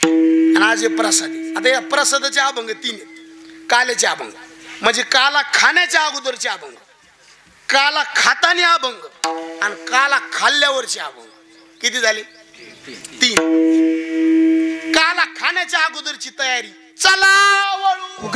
आणि आज हे प्रसाद आहे. आता या प्रसादाचे अभंग 3 आहेत. काल्याचे अभंग म्हणजे काला खाण्याच्या अगोदरचे अभंग, काला खाताना अभंग आणि काला खाल्ल्यावरचे अभंग. किती झाले? 3. काला खाण्याच्या अगोदरची तयारी. चला वळू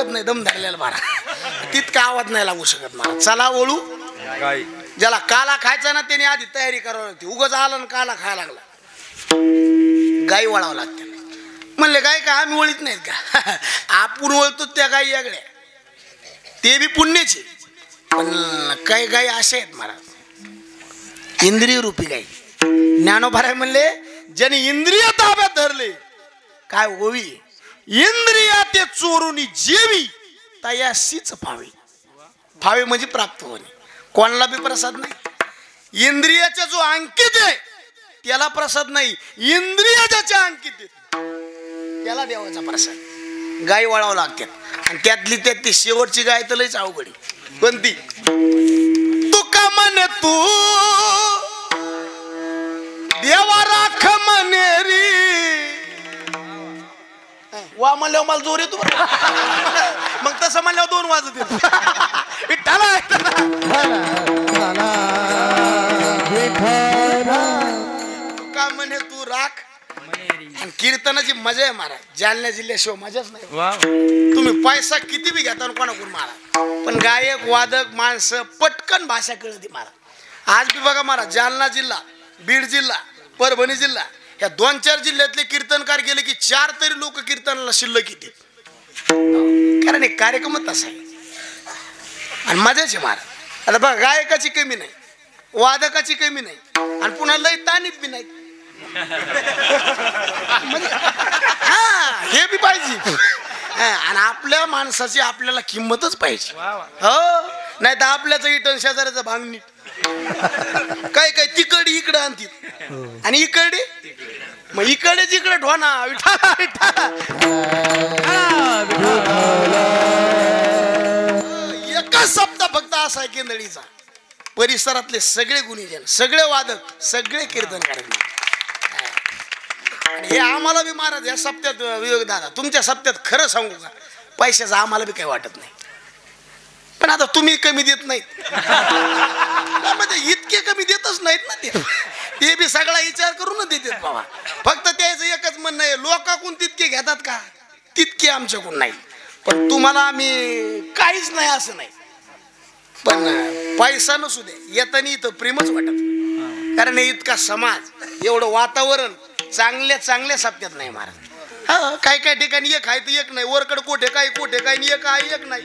नाही. दम धरलेला बारा तितका आवाज नाही लागू शकत मला. चला वळू ज्याला काला खायचा ना त्याने आधी तयारी करावी लागते. उगाच आला ना काला खायला लागला, गाई वळावं लागते. म्हणले गाय का आम्ही वळीत नाहीत का? आपण वळतो त्या गाई वेगळ्या, ते बी पुण्याचे. पण काही गाई असे आहेत महाराज, इंद्रिय रूपी गाई. ज्ञानोबा म्हणले ज्याने इंद्रिय ताब्यात धरले काय होवी, इंद्रिया ते चोरुनी जेवी तयासीच फावे. फावे म्हणजे प्राप्त होणे. कोणाला बी प्रसाद नाही. इंद्रियाचा जो अंकित आहे त्याला प्रसाद नाही, इंद्रिय ज्याच्या अंकित आहे त्याला देवाचा प्रसाद. गाय वळावं लागतात आणि त्यातली त्यात ती शेवटची गाय तर लयच अवघडी. कोणती? तुका म्हणे तू देवा राख मनेरी. वा म्हणल्यावर मला जोर येतो मग तसं म्हणल्यावर 2 वाजत येतो. तुका म्हणे तू राख. आणि कीर्तनाची मजा आहे महाराज. जालना जिल्ह्याशिवाय मजाच नाही. तुम्ही पैसा किती बी घेता कोणाकडून महाराज, पण गायक वादक माणसं पटकन भाषा कळते महाराज. आज बी बघा महाराज, जालना जिल्हा, बीड जिल्हा, परभणी जिल्हा या 2-4 जिल्ह्यातले कीर्तनकार गेले की 4 तरी लोक कीर्तनाला शिल्लक येते. कारण एक कार्यक्रमच तसा आहे आणि मजाचे महाराज. आता बघा, गायकाची कमी नाही, वादकाची कमी नाही आणि पुन्हा लय तानीत बी नाही. हे बी पाहिजे. आणि आपल्या माणसाची आपल्याला किंमतच पाहिजे. हो, नाही तर आपल्याच इटन शेजाऱ्याचा भांगणी काय काय तिकडे इकडे आणतील आणि इकडे मग इकडे जिकडे ढोना विठा विठा. एकच शब्द फक्त असा आहे केंदळीचा. परिसरातले सगळे गुणीजन, सगळे वादक, सगळे कीर्तनकार. आणि हे आम्हाला बी महाराज या सप्त्यात विवेक दादा तुमच्या सप्त्यात खरं सांगू का, पैशाचं आम्हाला बी काही वाटत नाही. पण आता तुम्ही कमी देत नाहीत, इतके कमी देतच नाहीत ना. ते बी सगळा विचार करूनच देतात बाबा. फक्त त्याचं एकच म्हणणं आहे, लोकांकडून तितके घेतात का तितके आमच्याकडून नाही. पण तुम्हाला आम्ही काहीच नाही असं नाही. पण पैसा नसू दे, येताना इथं प्रेमच वाटत. कारण इतका समाज, एवढं वातावरण चांगल्या चांगल्या सप्त्यात नाही महाराज. हा, काही काही ठिकाणी एक आहे तर एक नाही. वरकड कोठे काही एक आहे एक नाही.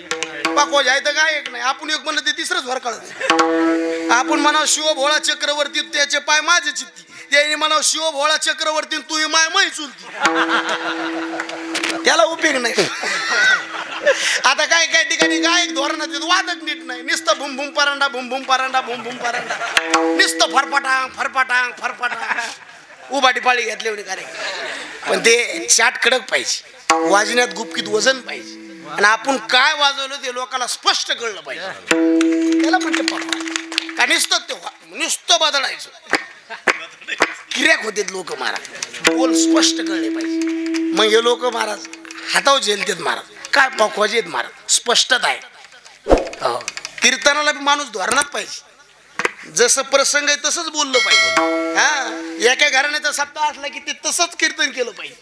पाकोज आहे तर काय एक नाही. आपण एक म्हणलं ते तिसरंच भर कळत. आपण म्हणावं शिव भोळा चक्रवर्ती, त्याचे पाय माझे चित्ती. त्याने म्हणावं शिव भोळा चक्रवर्ती, तू माय मै चुलती. त्याला उपयोग नाही. आता काय काय ठिकाणी गायक धोरणात वादक नीट नाही. नुसतं भूम भूम परांडा, भूम भूम परांडा, भूम भूम परांडा, नुसतं फरफटांग फरफटांग फरफटांग, उभाटी पाळी घेतली एवढी कार्यक्रम. पण ते चाट कडक पाहिजे, वाजण्यात गुपकीत वजन पाहिजे. आणि आपण काय वाजवलं ते लोकांना स्पष्ट कळलं पाहिजे. त्याला म्हणते पप्पा का नुसतं बदलायचं. किर्याक होते लोक महाराज, बोल स्पष्ट कळले पाहिजे. मग हे लोक महाराज हातावर झेलतेत महाराज. काय पकवाजे आहेत महाराज, स्पष्टता आहे. कीर्तनाला बी माणूस धोरणात पाहिजे. जसं प्रसंग आहे तसंच बोललं पाहिजे. हा, एका घराण्याचा सप्ताह असला की ते तसंच कीर्तन केलं पाहिजे.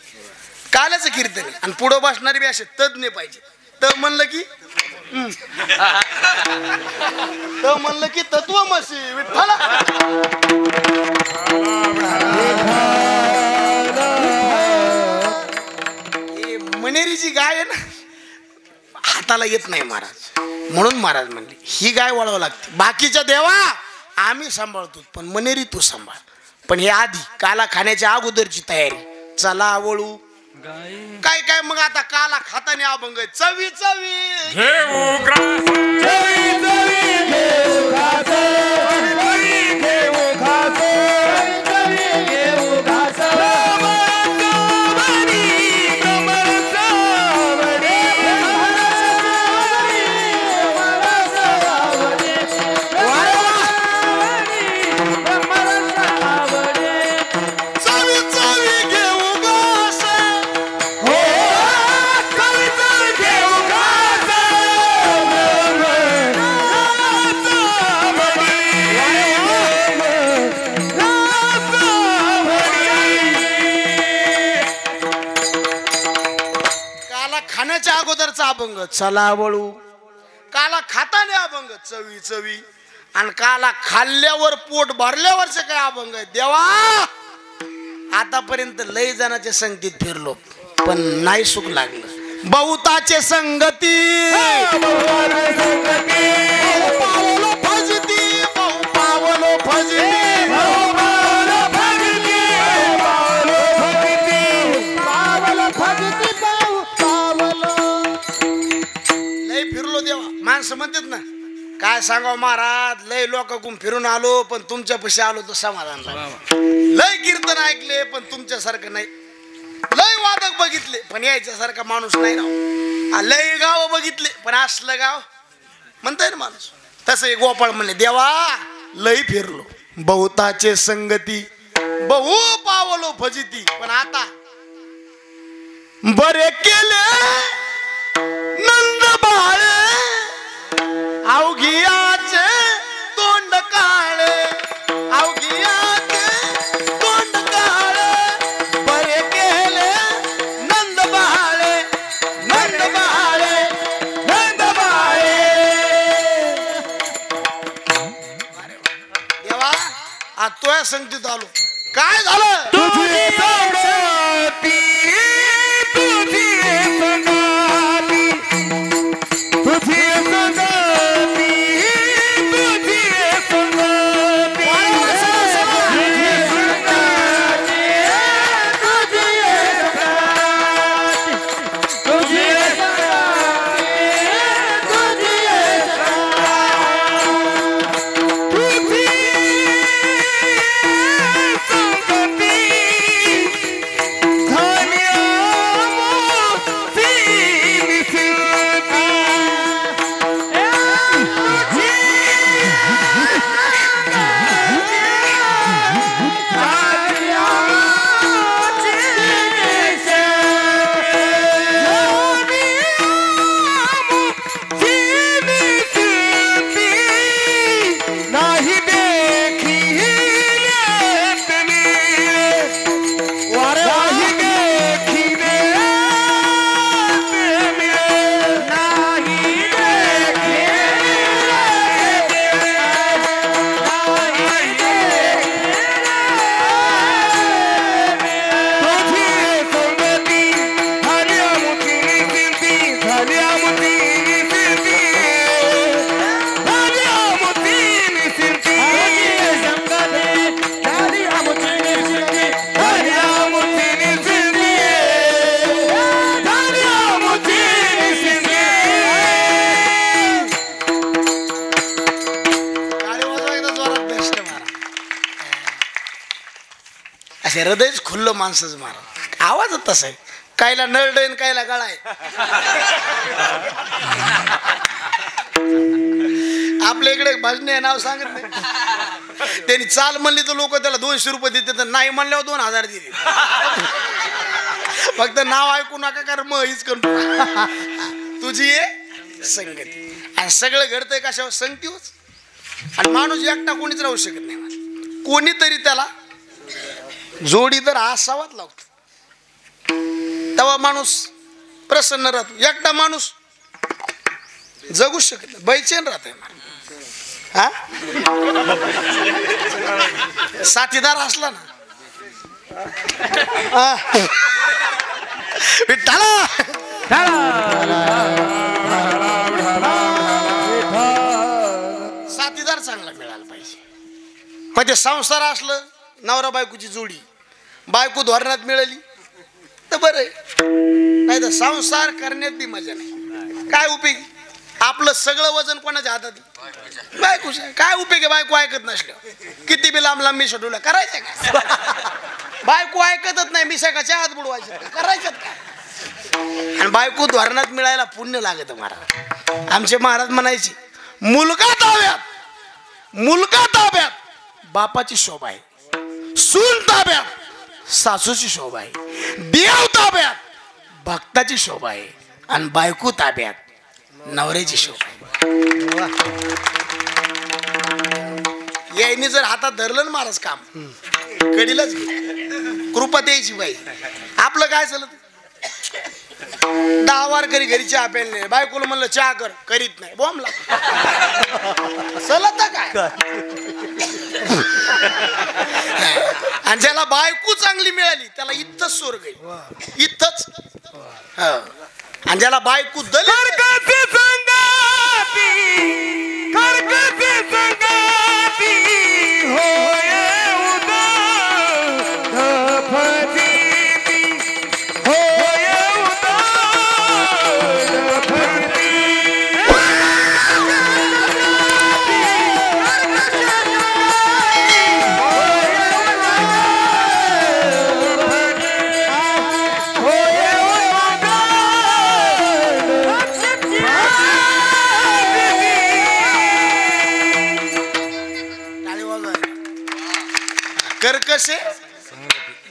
काल्याचं कीर्तन आहे. आणि पुढं बसणारे बी असे तज्ञ पाहिजे. त म्हणलं की म्हणलं की तत्वमसी विठ्ठला. मनेरी जी गाय आहे ना हाताला येत नाही महाराज, म्हणून महाराज म्हणले ही गाय वळावं लागते. बाकीच्या देवा आम्ही सांभाळतो पण मनेरी तू सांभाळ. पण हे आधी काला खाण्याच्या अगोदरची तयारी. चला वळू काय काय मग आता काला खाताने अभंग चवी चवी घेऊ ग्रास, चवी चवी घेऊ घास, चवी घेऊ घास, चवी घेऊ घास. खाण्याच्या अगोदरचा अभंग चला वळू, काला खाताने अभंग चवी चवी, आणि काला खाल्ल्यावर पोट भरल्यावरचे काय अभंग आहे देवा. आतापर्यंत लय जणांच्या संगतीत फिरलो पण नाही सुख लागलं. बहुताचे संगती पावलो फजती, पावलो फजती, माणसं म्हणतात ना काय सांगाव महाराज लय लोकांकडून फिरून आलो पण तुमच्या पैसे आलो तर समाधान झालं. लय कीर्तन ऐकले पण तुमच्यासारखं नाही. लय वादक बघितले पण यायच्यासारखा माणूस नाही राव. लय गाव बघितले पण असलं गाव म्हणताय ना माणूस. तसं एक गोपाळ म्हणले देवा लय फिरलो बहुताचे संगती, बहु पावलो फजिती, पण आता बरे केले नंद बाळे अवघियाचे तोंड काळे, अवघियाचे तोंड काळे, बरे केले नंद बाळे, नंद बाळे, नंद बाळे. देवा आज तुझ्या संगतीत आलो काय झालं. तुझी संगती, तुझी संगती, तुझी संगती. हृदयच खुल्लं माणसाच महाराज. आवाज तसा आहे कायला नळडण कायला गळाय. आपल्या इकडे भजने नाव सांगत नाही. त्यांनी चाल म्हणली तर लोक त्याला 200 रुपये देते, नाही म्हणल्यावर 2000 दिले. फक्त नाव ऐकू नका कारण मग हीच करू. तुझी आहे संगती आणि सगळं घडतंय कशावर संगतीच. आणि माणूस एकटा कोणीच राहू शकत नाही. कोणीतरी त्याला जोडी तर असावाच लागतो तेव्हा माणूस प्रसन्न राहतो. एकटा माणूस जगू शकत नाही, बैचेन राहते. हा साथीदार असला ना विठ्ठला साथीदार चांगला मिळाला पाहिजे. मग ते संसार असलं, नवरा बायकोची जोडी, बायको धोरणात मिळाली तर बरं, नाही तर संसार करण्यात बी मजा नाही. काय उपयोग? आपलं सगळं वजन कोणाच्या हातात? बायकोच. काय उपयोग आहे बायको ऐकत नसल्यावर? किती बी लांब लांब मिशा डोल्या करायचं का? बायको ऐकतच नाही, मिशाकाच्या हात बुडवायचे करायचं का? आणि बायको धोरणात मिळायला पुण्य लागत महाराज. आमचे महाराज म्हणायचे, मुलगा ताब्यात, मुलगा ताब्यात बापाची शोभा आहे, सून ताब्यात सासूची शोभा आहे, देव ताब्यात भक्ताची शोभा आहे, आणि बायको ताब्यात नवऱ्याची शोभा आहे. यायने जर हातात धरलं ना महाराज काम कडीलाच कृपा द्यायची बाई. आपलं काय चालत? 10 वार करी घरी चहा प्यायला नाही, बायकोला म्हणलं चहा कर, करीत नाही, बॉम्बला चलत काय. आणि ज्याला बायको चांगली मिळाली त्याला इथंच स्वर्ग आहे, इथंच. आणि ज्याला बायको दलित कर्कश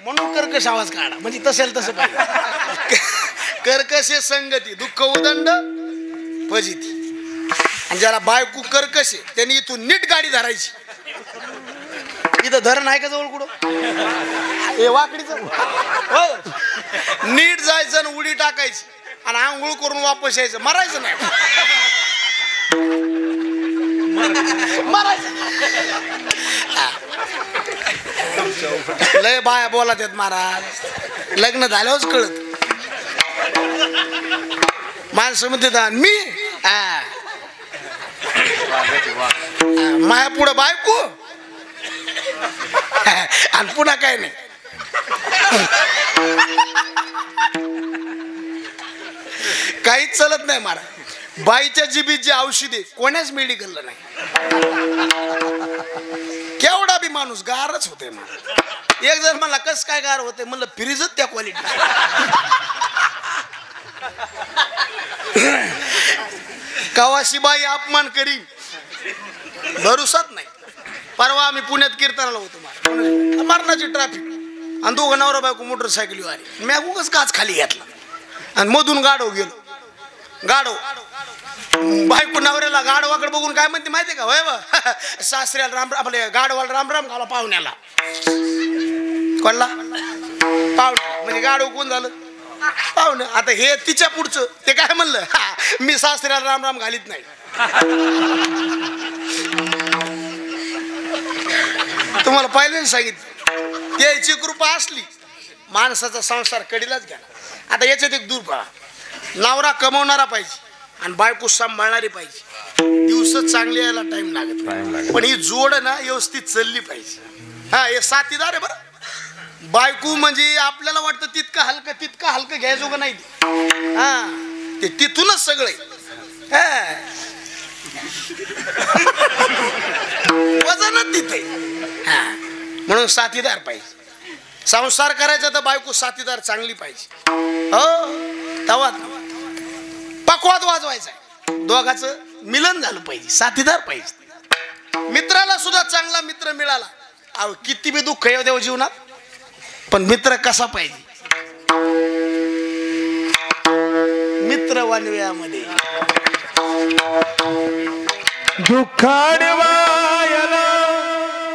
म्हणून कर्कश आवाज काढा, म्हणजे तसेल तसं पाहिजे. कर्कश संगती दुःख उदंड फजिती. आणि ज्याला बायको कर्कश आहे त्यांनी इथून नीट गाडी धरायची. इथं धरण आहे का जवळ कुठं? हे वाकडीच नीट जायचं आणि उडी टाकायची आणि आंघोळ करून वापस यायचं. मरायचं नाही, मरायचं. लय बाया बोलत आहेत महाराज, लग्न झाल्यावरच कळत. माणसं म्हणते मी माया पुढं बायको आणि पुन्हा काय नाही. काहीच चलत नाही महाराज. बाईच्या जिबीत जे औषध आहे कोणाच मेडिकलला नाही. केवढा बी माणूस गारच होते महाराज. एक जण मला कस काय गार होते म्हणलं, फ्रीजच त्या क्वालिटी. कवाशी बाई अपमान करीन भरोसाच नाही. परवा आम्ही पुण्यात कीर्तनाला होतो, मरणाची ट्रॅफिक, आणि दोघं नवरा बायको मोटरसायकलीवर आली. मी उगाच काच खाली घेतला आणि मधून गाडव गेलो. गाडव बायको नवऱ्याला गाडवाकडे बघून काय म्हणते माहितीये का? होय सासऱ्याला राम, आपले गाडवाला राम राम घाला, पाहुण्याला कोणला पाहुण्या म्हणजे गाडव कोण झालं? पाहुणे. आता हे तिच्या पुढचं ते काय म्हणलं, मी सासऱ्याला राम राम घालीत नाही. तुम्हाला पहिल्यांदा सांगितलं, त्याची कृपा असली माणसाचा संसार कडीलाच घ्या. आता याच्यात एक दूर पळा, नवरा कमवणारा पाहिजे आणि बायको सांभाळणारी पाहिजे. दिवस चांगले यायला टाइम लागत नाही, पण ही जोड ना व्यवस्थित चालली पाहिजे. हा, हे साथीदार आहे बरं. बायको म्हणजे आपल्याला वाटतं तितकं हलकं घ्यायचो का नाही. हा, ते तिथूनच सगळे वजनच तिथे. हा, म्हणून साथीदार पाहिजे. संसार करायचा तर बायको साथीदार चांगली पाहिजे. हो, तवा पकवाद वाजवायचा, दोघांचं मिलन झालं पाहिजे, साथीदार पाहिजे. मित्राला सुद्धा चांगला मित्र मिळाला, अहो किती बी दुःख येऊ देव जीवनात, पण मित्र कसा पाहिजे? मित्र वनव्यामध्ये दुःखाडवायला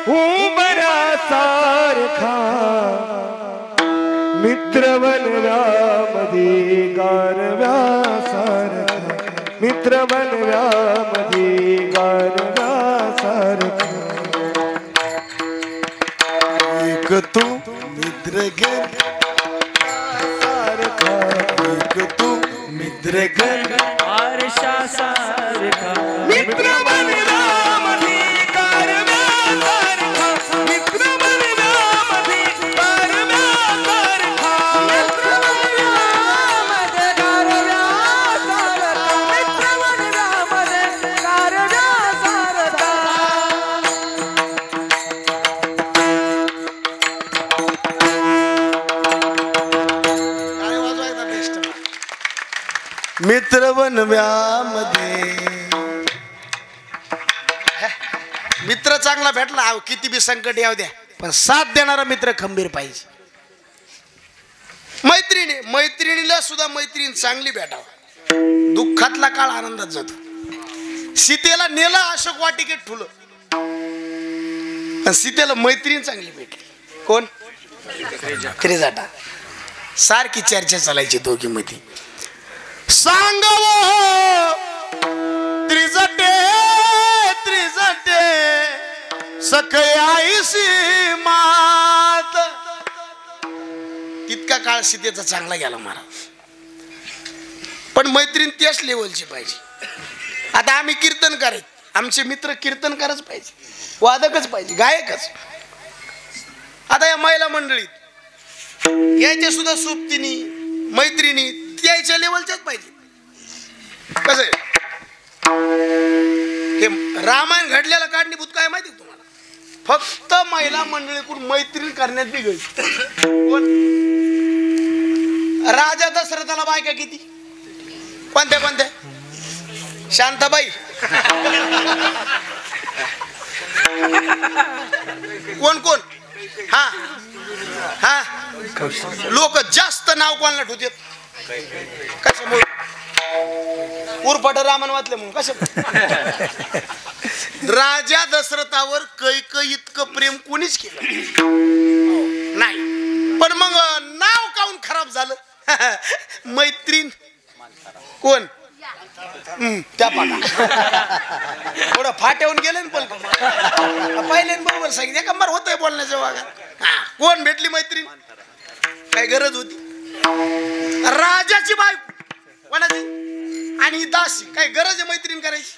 उंबऱ्या सारखा मित्र वनव्यामध्ये गारव्या सारखा. मित्र बनव्यामध्ये गारव्यासारखा एक तू मित्र घर सारखा एक तू मित्र घर आरशासारखा मित्र बनव्यामध्ये गारव्यासारखा मित्र बनव्यामध्ये गारव्यासारखा मित्र बनव्यामध्ये गारव्यासारखा मित्र बनव्यामध्ये गारव्यासारखा काय वाजवायचा बेस्ट मित्र बनव्यामध्ये मित्र चांगला भेटला अहो, किती बी संकट येऊ द्या पण साथ देणारा मित्र खंबीर पाहिजे. मैत्रिणीला सुद्धा मैत्रीण चांगली भेटावं. दुःखातला काळ आनंदात जातो. सीतेला नेला अशोक वाटिकेत ठुलं पण सीतेला मैत्रीण चांगली भेटली. कोण? त्रिजटा. सारखी चर्चा चालायची दोघी मध्ये. सांगव त्रिजटे त्रिजटे सखयाईसी मात. तितका काळ सीतेचा चांगला गेला महाराज. पण मैत्रीण त्याच लेवलची पाहिजे. आता आम्ही कीर्तन करायच, आमचे मित्र कीर्तनकारच पाहिजे, वादकच पाहिजे, गायकच. आता या महिला मंडळीत यायच्या सुद्धा सोबतीनी मैत्रिणी त्याच्या लेवलच्याच पाहिजे. कसं आहे हे रामायण घडलेला कारणीभूत काय माहिती तुम्हाला? फक्त महिला मंडळीकडून मैत्रीण करण्यात बिघडली. कोण? राजा दशरथाला बायका किती? कोणत्या कोणत्या? शांताबाई, कोण कोण? हा हा लोक जास्त नाव कोणाला ठेवतात? कशामुळे? उरफाट रामायण वाचले म्हणून. कशा? राजा दशरथावर कैकई इतकं प्रेम कोणीच केलं नाही. पण मग नाव काऊन खराब झालं? मैत्रीण कोण? त्या पाटा थोडं फाट्यावून गेले ना. पण पहिले बरोबर सांगितलं कंबार होतंय बोलण्याच्या वागात. कोण भेटली मैत्रीण? काय गरज होती? राजाची बायको कोणाची? आणि दासी. काय गरज आहे मैत्रीण करायची?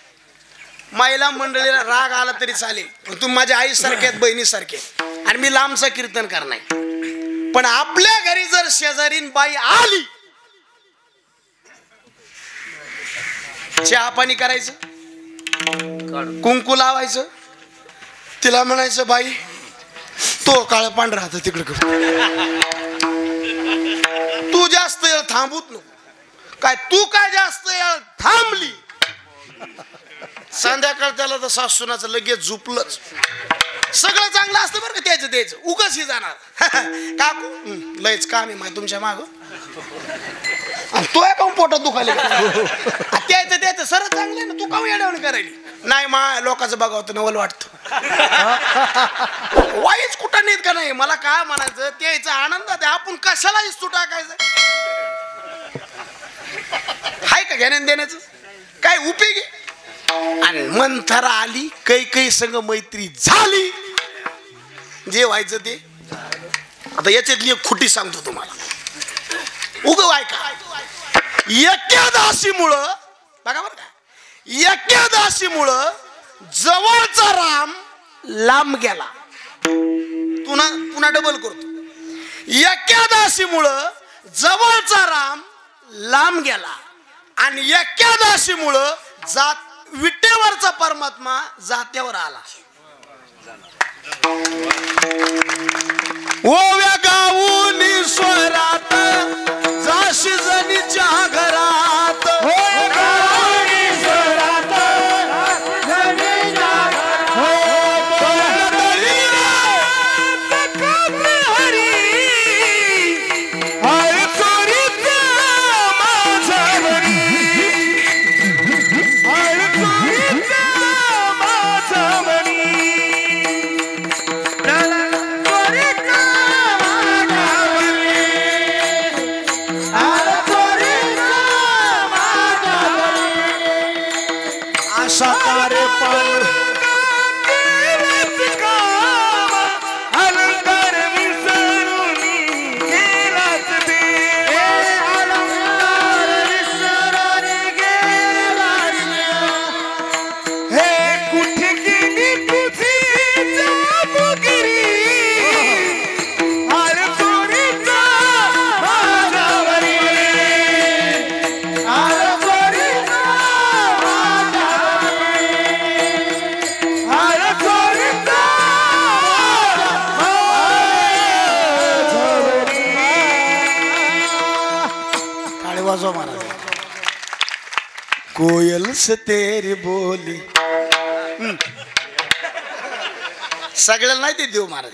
महिला मंडळीला राग आला तरी चालेल, तुम्ही माझ्या आई सारखे आहेत, बहिणी सारखे, आणि मी लांबचं कीर्तन करणार. पण आपल्या घरी जर शेजारीन बाई आली, चहा पाणी करायचं, कुंकू लावायचं, तिला म्हणायचं बाई तो काळ पांढरा हात तिकडे कर, तू जास्त वेळ थांबूत नको. काय तू काय जास्त वेळ थांबली, संध्याकाळ त्याला तर सासूनाचं लगेच झुपलंच. सगळं चांगलं असतं बरं का त्याचं द्यायचं, उगाच ही जाणार. काकू लयच काम आहे माय तुमच्या माग, तो आहे काऊन पोटात दुखायला त्याचं सरळ चांगलं आहे ना, तू काऊन येण्यावर करायली? नाही मा लोकांचं बघावं नवल वाटतं. वाईच कुठं नेत का नाही? मला काय म्हणायचं, त्याचा आनंदात आहे, आपण कशाला इस्तू टाकायचं? हाय का घेण्यान देण्याचं काय उपयोग? आणि मंथरा आली, काही संग मैत्री झाली, जे व्हायचं ते. आता याच्यातली एक खुटी सांगतो तुम्हाला, उगव ऐका. एकादशीमुळं बघा बरं का, एकादशीमुळं जवळचा राम लांब गेला. पुन्हा डबल करतो. एकादशीमुळं जवळचा राम लांब गेला आणि एकादशीमुळं विटेवरचा परमात्मा जात्यावर आला. ओव्या गाऊन ईश्वरात जाशी जनीच्या घरात, साकार पांडुरंग अलंकार विसरून गेलाच देव अलंकार विसरून गेलाच हे कुठे गेली तुझी जादूगिरी हार चोरीचा माझ्यावरी हार चोरीचा हार चोरीचा टाळी वाजवा महाराज कोयल से तेरी बोली सगळ्याला नाही ते देव महाराज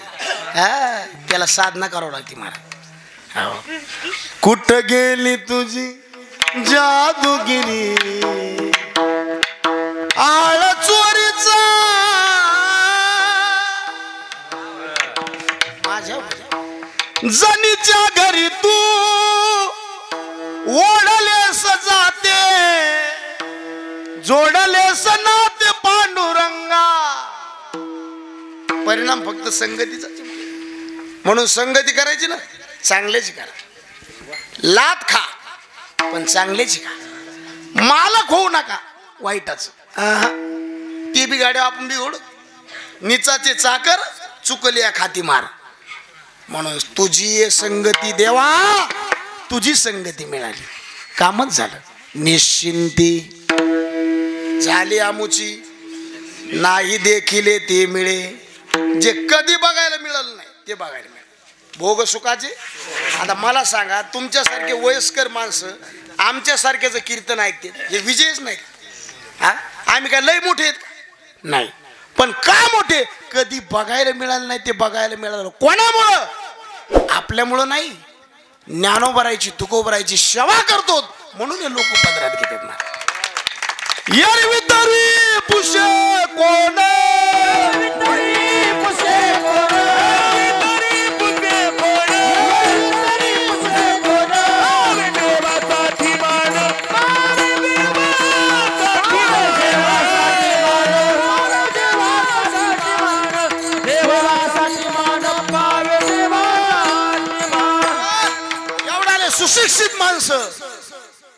हा त्याला साधना करावं लागते महाराज हो. कुठं गेली तुझी जादूगिरी आळ चोरीचा माझ्या जनीच्या घरी तू ओढलेस जाते जोडलेस नाते पांडुरंगा परिणाम फक्त संगतीचा म्हणून संगती करायची ना चांगल्याची करा लात खा पण चांगल्याची खा मालक होऊ नका वाईटाच ती बी गाड्या आपण बी ओढ निचाचे चाकर चुकली या खाती मार म्हणून तुझी संगती देवा तुझी संगती मिळाली कामच झालं निश्चिंती झाली आमुची नाही देखिले ते मिळे जे कधी बघायला मिळालं नाही ते बघायला मिळालं भोग सुखाचे आता मला सांगा तुमच्यासारखे वयस्कर माणसं आमच्यासारख्याचं कीर्तन ऐकते हे विजयच नाही हा आम्ही काय लय मोठे आहेत नाही पण का मोठे कधी बघायला मिळालं नाही ते बघायला मिळालं कोणामुळं आपल्यामुळं नाही ज्ञानोबरायची तुकोबरायची सेवा करतो म्हणून हे लोक पदरात घेतात ना एरवी तरी पुषे कोण सुशिक्षित माणसं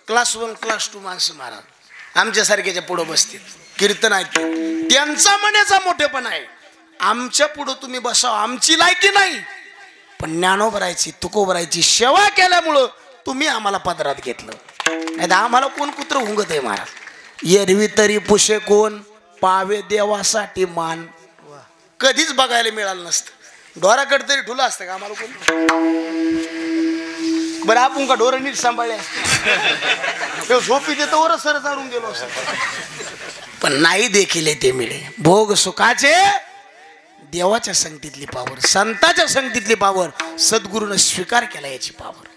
क्लास 1 क्लास 2 माणसं महाराज आमच्यासारख्याच्या पुढं बसतील कीर्तन ऐकतील त्यांचा मनाचा मोठेपण आहे आमच्या पुढं तुम्ही बसाव आमची लायकी नाही पण ज्ञानोबरायची तुकोबरायची सेवा केल्यामुळं तुम्ही आम्हाला पदरात घेतलं नाही तर आम्हाला कोण कुत्र हुंगत आहे महाराज एरवी तरी पुषे कोण पावे देवासाठी मान कधीच बघायला मिळालं नसतं डोराकडे तरी ठुलं असतं का आम्हाला कोण बरं आपण का डोरं नीट सांभाळले असते झोपी देतो वर सर चालून गेलो असं पण नाही देखील ते मिळे भोग सुखाचे देवाच्या संगतीतली पावर संताच्या संगतीतली पावर सद्गुरूनं स्वीकार केला याची पावर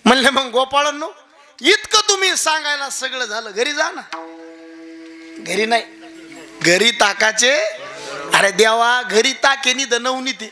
म्हणले मग गोपाळांनो इतकं तुम्ही सांगायला सगळं झालं घरी जा ना घरी नाही घरी ताकाचे अरे देवा घरी ताकेनी दनवणी ते